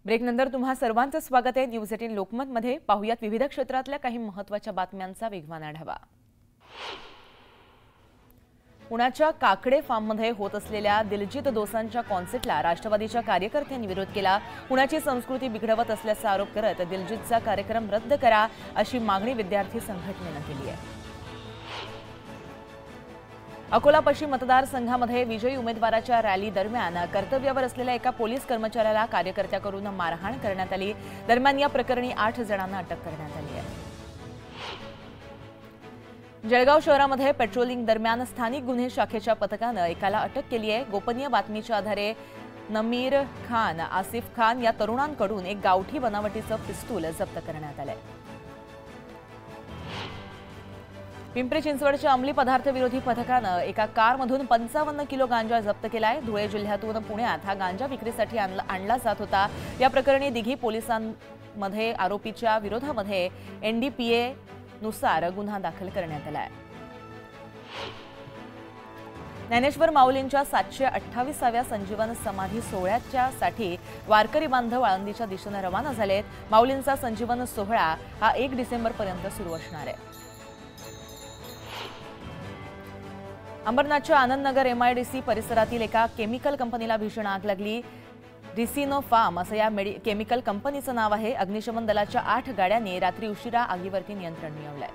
ब्रेकनंतर तुम्हा सर्वांचं स्वागत आहे। न्यूज 18 लोकमतमध्ये पाहुयात विविध क्षेत्रातल्या काही महत्त्वाच्या बातम्यांचा वेगवान आढावा। पुण्याच्या काकडे फार्ममध्ये होत असलेल्या दिलजीत दोसांच्या कॉन्सर्टला राष्ट्रवादीच्या कार्यकर्त्यांनी विरोध केला। पुण्याची संस्कृती बिघडवत असल्याचा आरोप करत दिलजीतचा कार्यक्रम रद्द करा अशी मागणी विद्यार्थी संघटनेने केली आहे। अकोला पश्चिम मतदारसंघामध्ये विजयी उमेदवाराच्या रॅली दरम्यान कर्तव्यावर असलेल्या एका पोलीस कर्मचाऱ्याला कार्यकर्त्याकडून मारहाण करण्यात आली। दरम्यान या प्रकरणी 8 जणांना अटक करण्यात आली आहे। जळगाव शहरामध्ये पेट्रोलिंग दरम्यान स्थानिक गुन्हे शाखेच्या पथकाने एकाला अटक केली आहे। गोपनीय बातमीच्या आधारे नमीर खान, आसिफ खान या तरुणांकडून एक गावठी बनावटीचं पिस्तूल जप्त करण्यात आलंय। पिंपरी चिंचवडच्या अंमली पदार्थ विरोधी पथकाने एका कारमधून 55 किलो गांजा जप्त केलाय। धुळे जिल्ह्यातून पुण्यात हा गांजा विक्रीसाठी आणला जात होता। या प्रकरणी दिघी पोलिसांमध्ये आरोपीच्या विरोधामध्ये एनडीपीए नुसार गुन्हा दाखल करण्यात आलाय। ज्ञानेश्वर माऊलींच्या 728व्या संजीवन समाधी सोहळ्यासाठी वारकरी बांधव आळंदीच्या दिशेने रवाना झालेत। माऊलींचा संजीवन सोहळा हा 1 डिसेंबरपर्यंत सुरू असणार आहे। अंबरनाथच्या आनंदनगर एमआयडीसी परिसरातील एका केमिकल कंपनीला भीषण आग लागली। रिसिनो फार्म असं या केमिकल कंपनीचं नाव आहे। अग्निशमन दलाच्या 8 गाड्यांनी रात्री उशिरा आगीवरती नियंत्रण मिळवलंय।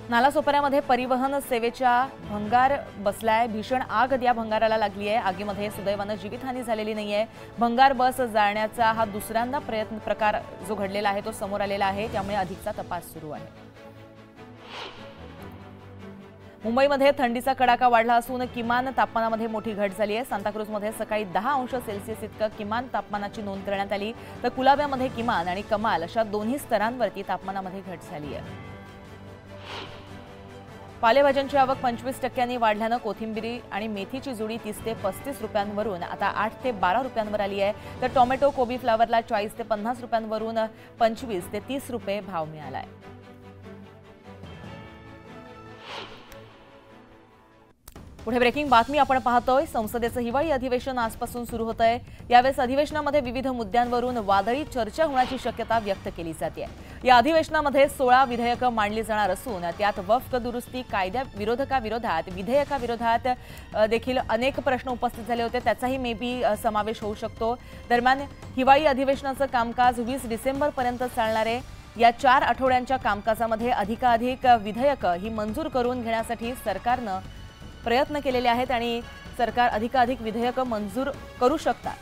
नालासोपाऱ्यामध्ये परिवहन सेवेच्या भंगार बसलाय। भीषण आग या भंगाराला लागली आहे। आगीमध्ये सुदैवाने जीवितहानी झालेली नाहीये। भंगार बस जाळण्याचा हा दुसऱ्यांदा प्रकार जो घडलेला आहे तो समोर आलेला आहे, त्यामुळे अधिकचा तपास सुरू आहे। मुंबईमध्ये थंडीचा कडाका वाढला असून किमान तापमानामध्ये मोठी घट झाली आहे। सांताक्रूजमध्ये सकाळी 10 अंश सेल्सिअस इतकं किमान तापमानाची नोंद करण्यात आली, तर कुलाब्यामध्ये किमान आणि कमाल अशा दोन्ही स्तरांवरती तापमानामध्ये घट झाली आहे। पालेभाज्यांची आवक 25% वाढल्यानं कोथिंबीर आणि मेथीची जुडी 30 ते 35 रुपयांवरून आता 8 ते 12 रुपयांवर आली आहे, तर टोमॅटो कोबी फ्लावरला 40 ते 50 रुपयांवरून 25 ते 30 रुपये भाव मिळालाय। पुढे ब्रेकिंग बातमी आपण पाहतोय। संसदेचं हिवाळी अधिवेशन आजपासून सुरू होत आहे। यावेळेस अधिवेशनामध्ये विविध मुद्द्यांवरून वादळी चर्चा होण्याची शक्यता व्यक्त केली जाते। या अधिवेशनामध्ये 16 विधेयकं मांडली जाणार असून त्यात वक्फ दुरुस्ती कायद्या विधेयकाविरोधात देखील अनेक प्रश्न उपस्थित झाले होते, त्याचाही मेबी समावेश होऊ शकतो। दरम्यान हिवाळी अधिवेशनाचं कामकाज 20 डिसेंबरपर्यंत चालणार आहे। या 4 आठवड्यांच्या कामकाजामध्ये अधिकाधिक विधेयकं ही मंजूर करून घेण्यासाठी सरकारनं प्रयत्न केलेले आहेत आणि सरकार अधिकाधिक विधेयकं मंजूर करू शकतात।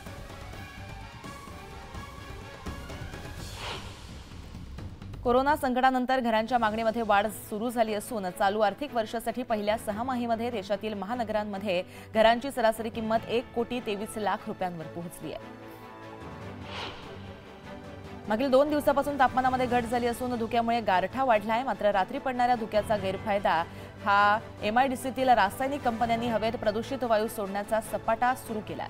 कोरोना संकटानंतर घरांच्या मागणीमध्ये वाढ सुरू झाली असून चालू आर्थिक वर्षासाठी पहिल्या 6 माहीमध्ये देशातील महानगरांमध्ये घरांची सरासरी किंमत 1,23,00,000 रुपयांवर पोहोचली आहे। मागील 2 दिवसापासून तापमानामध्ये घट झाली असून धुक्यामुळे गारठा वाढलाय। मात्र रात्री पडणाऱ्या धुक्याचा गैरफायदा हा एमआयडीसीतील रासायनिक कंपन्यांनी हवेत प्रदूषित वायू सोडण्याचा सपाटा सुरू केलाय।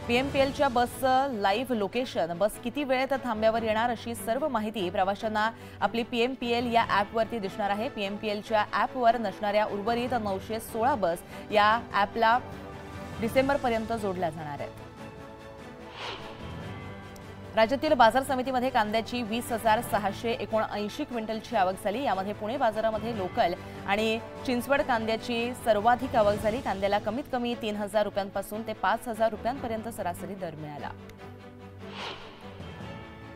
पीएमपीएलच्या बसचं लाईव्ह लोकेशन, बस किती वेळेत थांब्यावर येणार अशी सर्व माहिती प्रवाशांना आपली पीएमपीएल या ॲपवरती दिसणार आहे। पीएमपीएलच्या ॲपवर नसणाऱ्या उर्वरित 916 बस या ॲपला डिसेंबरपर्यंत जोडल्या जाणार आहेत। राज्यातील बाजार समितीमध्ये कांद्याची 20,679 क्विंटलची आवक झाली। यामध्ये पुणे बाजारामध्ये लोकल आणि चिंचवड कांद्याची सर्वाधिक आवक झाली। कांद्याला कमीत कमी 3,000 रुपयांपासून ते 5,000 रुपयांपर्यंत सरासरी दर मिळाला।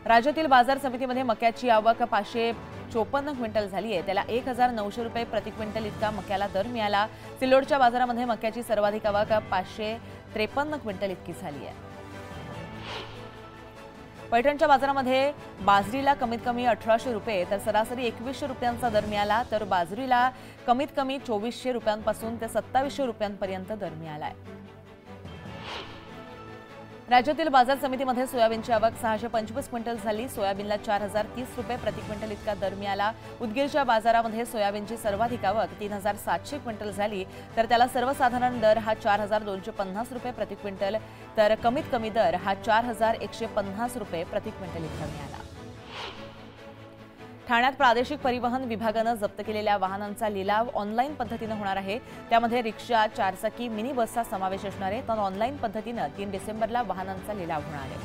राज्यातील बाजार समितीमध्ये मक्याची आवक 554 क्विंटल झाली आहे। त्याला 1,900 रुपये प्रति क्विंटल इतका मक्याला दर मिळाला। सिल्लोडच्या बाजारामध्ये मक्याची सर्वाधिक आवक 553 क्विंटल इतकी झाली आहे। पैठणच्या बाजारामध्ये बाजरीला कमीत कमी 1,800 रुपये तर सरासरी 2,100 रुपयांचा दर मिळाला, तर बाजरीला कमीत कमी 2,400 रुपयांपासून ते 2,700 रुपयांपर्यंत दर मिळालाय। राज्यातील बाजार समितीमध्ये सोयाबीनची आवक 625 क्विंटल झाली। सोयाबीनला 4,030 रुपये प्रति क्विंटल इतका दर मिळाला। उदगीरच्या बाजारामध्ये सोयाबीनची सर्वाधिक आवक 3,700 क्विंटल झाली, तर त्याला सर्वसाधारण दर हा 4,250 रुपये प्रति क्विंटल, तर कमीत कमी दर हा 4,150 रुपये प्रति क्विंटल इतका मिळाला। ठाण्यात प्रादेशिक परिवहन विभागानं जप्त केलेल्या वाहनांचा लिलाव ऑनलाईन पद्धतीनं होणार आहे। त्यामध्ये रिक्षा, चारचाकी, मिनी बसचा समावेश असणार आहे। तर ऑनलाईन पद्धतीनं 3 डिसेंबरला वाहनांचा लिलाव होणार आहे।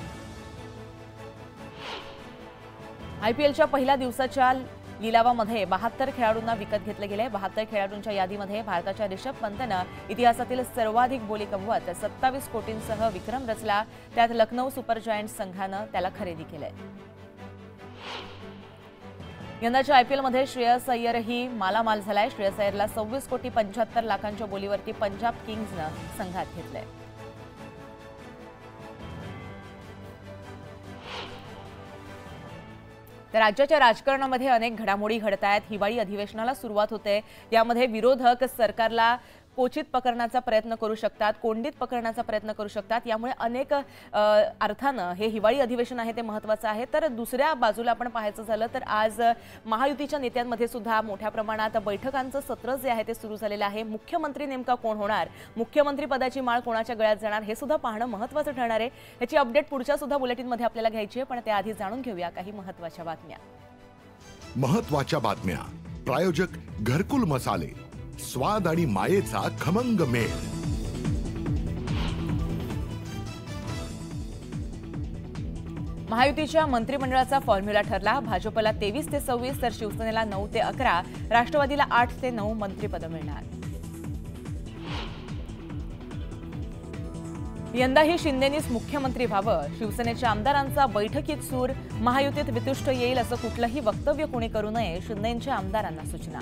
आयपीएलच्या पहिल्या दिवसाच्या लिलावामध्ये 72 खेळाडूंना विकत घेतले गेले। 72 खेळाडूंच्या यादीमध्ये भारताच्या ऋषभ पंतनं इतिहासातील सर्वाधिक बोली कमवत 27 कोटींसह विक्रम रचला। त्यात लखनौ सुपर जायंट्स संघानं त्याला खरेदी केले। यंदाच्या आयपीएलमध्ये श्रेयस अय्यरही मालामाल झालाय। श्रेयस अय्यरला 26 कोटी 75 लाखांच्या बोलीवरती पंजाब किंग्जनं संघात घेतलंय। तर राज्याच्या राजकारणामध्ये अनेक घडामोडी घडत आहेत। हिवाळी अधिवेशनाला सुरुवात होते। यामध्ये विरोधक सरकारला कोचित पकडण्याचा प्रयत्न करू शकतात, कोंडीत पकडण्याचा प्रयत्न करू शकतात। यामुळे अनेक अर्थानं हे हिवाळी अधिवेशन आहे ते महत्त्वाचं आहे। तर दुसऱ्या बाजूला आपण पाहायचं झालं तर आज महायुतीच्या नेत्यांमध्ये सुद्धा मोठ्या प्रमाणात बैठकांचं सत्र जे आहे ते सुरू झालेलं आहे। मुख्यमंत्री नेमका कोण होणार, मुख्यमंत्री पदाची माळ कोणाच्या गळ्यात जाणार हे सुद्धा पाहणं महत्त्वाचं ठरणार आहे। याची अपडेट पुढच्या सुद्धा बुलेटिनमध्ये आपल्याला घ्यायची आहे, पण त्याआधी जाणून घेऊया काही महत्त्वाच्या बातम्या। महत्त्वाच्या बातम्या प्रायोजक घरकुल मसाले, स्वाद आणि मायेचा खमंग मेळ। महायुतीच्या मंत्रिमंडळाचा फॉर्म्युला ठरला। भाजपला 23 ते 26 तर शिवसेनेला 9 ते 11, राष्ट्रवादीला 8 ते 9 मंत्रिपद मिळणार। यंदाही शिंदेनीच मुख्यमंत्री व्हावं, शिवसेनेच्या आमदारांचा बैठकीत सूर। महायुतीत वितुष्ट येईल असं कुठलंही वक्तव्य कोणी करू नये, शिंदेच्या आमदारांना सूचना।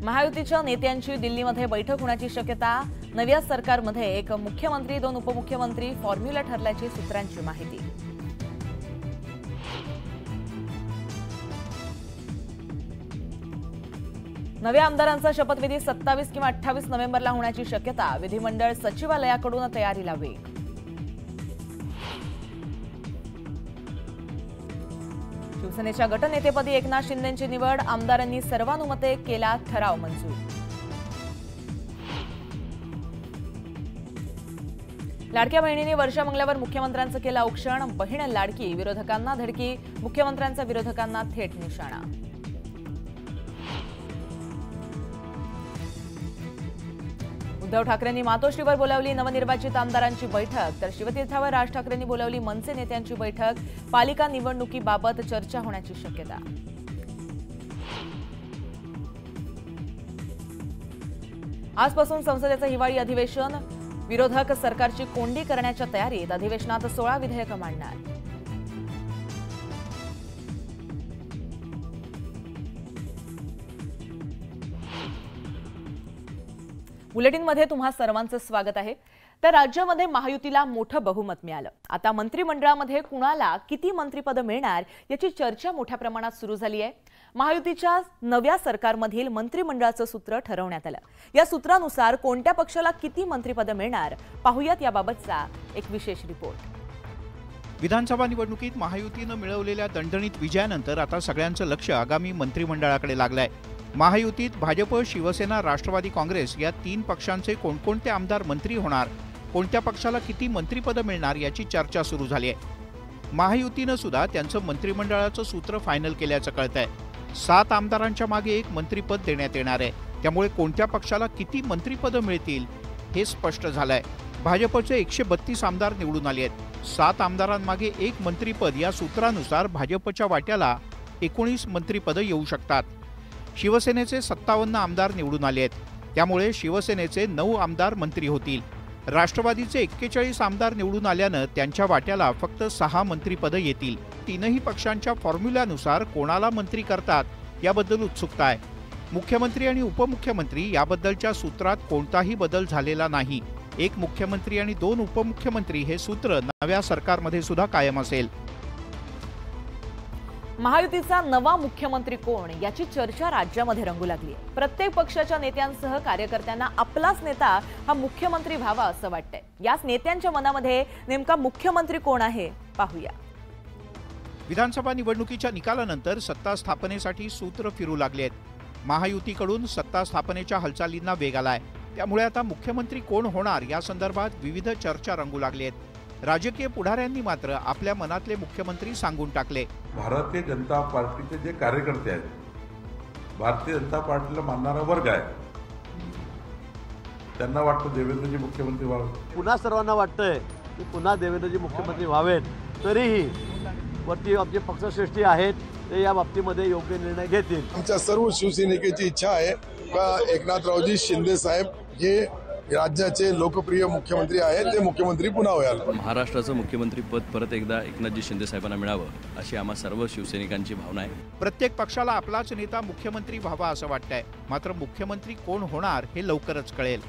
महायुतीच्या नेत्यांची दिल्लीमध्ये बैठक होण्याची शक्यता। नव्या सरकारमध्ये एक मुख्यमंत्री, 2 उपमुख्यमंत्री फॉर्म्युला ठरल्याची सूत्रांची माहिती। नव्या आमदारांचा शपथविधी 27 किंवा 28 नोव्हेंबरला होण्याची शक्यता। विधिमंडळ सचिवालयाकडून तयारीला वेग। शिवसेनेच्या गटनेतेपदी एकनाथ शिंदेंची निवड। आमदारांनी सर्वानुमते केला ठराव मंजूर। लाडक्या बहिणींनी वर्षा मंगल्यावर मुख्यमंत्र्यांचं केलं औक्षण। बहीण लाडकी, विरोधकांना धडकी, मुख्यमंत्र्यांचा विरोधकांना थेट निशाणा। उद्धव ठाकरेंनी मातोश्रीवर बोलावली नवनिर्वाचित आमदारांची बैठक। तर शिवतीर्थावर राज ठाकरेंनी बोलावली मनसे नेत्यांची बैठक। पालिका निवडणुकीबाबत चर्चा होण्याची शक्यता। आजपासून संसदेचं हिवाळी अधिवेशन। विरोधक सरकारची कोंडी करण्याच्या तयारीत। अधिवेशनात 16 विधेयकं मांडणार। बुलेटिनमध्ये तुम्हा सर्वांचं स्वागत आहे। तर राज्यामध्ये महायुतीला मोठं बहुमत मिळालं। आता मंत्रिमंडळामध्ये कुणाला किती मंत्रिपद मिळणार याची चर्चा मोठ्या प्रमाणात सुरू झाली आहे। महायुतीच्या नव्या सरकारमधील मंत्रिमंडळाचं सूत्र ठरवण्यात आलं। या सूत्रानुसार कोणत्या पक्षाला किती मंत्रिपद मिळणार पाहूयात याबाबतचा एक विशेष रिपोर्ट। विधानसभा निवडणुकीत महायुतीनं मिळवलेल्या दणदणीत विजयानंतर आता सगळ्यांचं लक्ष आगामी मंत्रिमंडळाकडे लागलंय। महायुतीत भाजप, शिवसेना, राष्ट्रवादी काँग्रेस या 3 पक्षांचे कोणकोणते आमदार मंत्री होणार, कोणत्या पक्षाला किती मंत्रिपद मिळणार याची चर्चा सुरू झाली आहे। महायुतीनं सुद्धा त्यांचं मंत्रिमंडळाचं सूत्र फायनल केल्याचं कळतंय। 7 आमदारांच्या मागे 1 मंत्रिपद देण्यात येणार आहे। त्यामुळे कोणत्या पक्षाला किती मंत्रिपद मिळतील हे स्पष्ट झालंय। भाजपचे 132 आमदार निवडून आले आहेत। 7 आमदारांमागे 1 मंत्रिपद या सूत्रानुसार भाजपच्या वाट्याला 19 मंत्रिपद येऊ शकतात। शिवसेनेचे 57 आमदार निवडून आले आहेत। त्यामुळे शिवसेनेचे 9 आमदार मंत्री होतील। राष्ट्रवादीचे 41 आमदार निवडून आल्यानं त्यांच्या वाट्याला फक्त 6 मंत्रिपद येतील। 3ही पक्षांच्या फॉर्म्युल्यानुसार कोणाला मंत्री करतात याबद्दल उत्सुकता आहे। मुख्यमंत्री आणि उपमुख्यमंत्री याबद्दलच्या सूत्रात कोणताही बदल झालेला नाही। 1 मुख्यमंत्री आणि 2 उपमुख्यमंत्री हे सूत्र नव्या सरकारमध्ये सुद्धा कायम असेल। महायुतीचा नवा मुख्यमंत्री कोण याची चर्चा राज्यामध्ये रंगू लागली आहे। प्रत्येक पक्षाच्या नेत्यांसह कार्यकर्त्यांना आपलाच नेता हा मुख्यमंत्री व्हावा असं वाटतंय। याच नेत्यांच्या मनामध्ये नेमका मुख्यमंत्री कोण आहे पाहूया। विधानसभा निवडणुकीच्या निकालानंतर सत्ता स्थापनेसाठी सूत्र फिरू लागले आहेत। महायुतीकडून सत्ता स्थापनेच्या हालचालींना वेग आलाय। त्यामुळे आता मुख्यमंत्री कोण होणार या संदर्भात विविध चर्चा रंगू लागले आहेत। राजकीय पुढाऱ्यांनी मात्र आपल्या मनातले मुख्यमंत्री सांगून टाकले। भारतीय जनता पार्टीचे जे कार्यकर्ते आहेत, भारतीय जनता पार्टीला मानणारा वर्ग आहे, त्यांना वाटतं देवेंद्रजी मुख्यमंत्री व्हावे। पुन्हा सर्वांना वाटतंय की पुन्हा देवेंद्रजी मुख्यमंत्री व्हावेत, तरीही वरती आमचे पक्षश्रेष्ठी आहेत ते या बाबतीमध्ये योग्य निर्णय घेतील। आमच्या सर्व शिवसैनिकांची इच्छा आहे का एकनाथरावजी शिंदे साहेब हे राज्याचे लोकप्रिय मुख्यमंत्री आहेत, ते मुख्यमंत्री पुन्हा व्हायला। महाराष्ट्राचं मुख्यमंत्री पद परत एकदा एकनाथजी शिंदे साहेबांना मिळावं अशी आम्हा सर्व शिवसैनिकांची भावना आहे। प्रत्येक पक्षाला आपलाच नेता मुख्यमंत्री व्हावा असं वाटतंय, मात्र मुख्यमंत्री कोण होणार हे लवकरच कळेल।